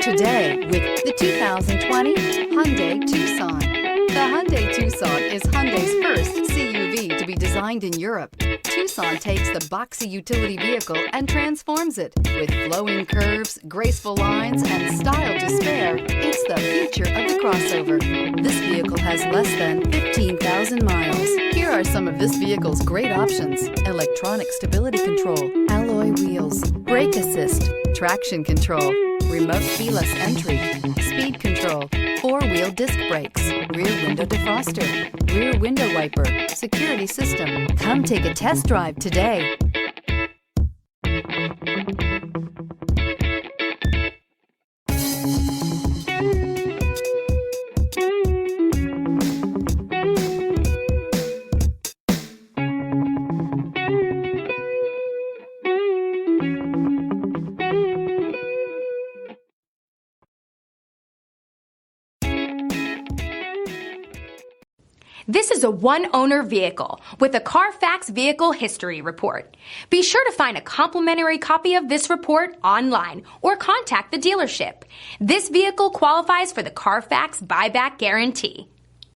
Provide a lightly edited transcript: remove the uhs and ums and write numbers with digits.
today with the 2020 Hyundai Tucson. The Hyundai Tucson is Hyundai's first CUV to be designed in Europe. Tucson takes the boxy utility vehicle and transforms it. With flowing curves, graceful lines, and style to spare, it's the future of the crossover. This vehicle has less than 15,000 miles. Here are some of this vehicle's great options: electronic stability control, alloy wheels, brake assist, traction control, remote keyless entry, speed control, four-wheel disc brakes, rear window defroster, rear window wiper, security system. Come take a test drive today. This is a one-owner vehicle with a Carfax Vehicle History Report. Be sure to find a complimentary copy of this report online or contact the dealership. This vehicle qualifies for the Carfax Buyback Guarantee.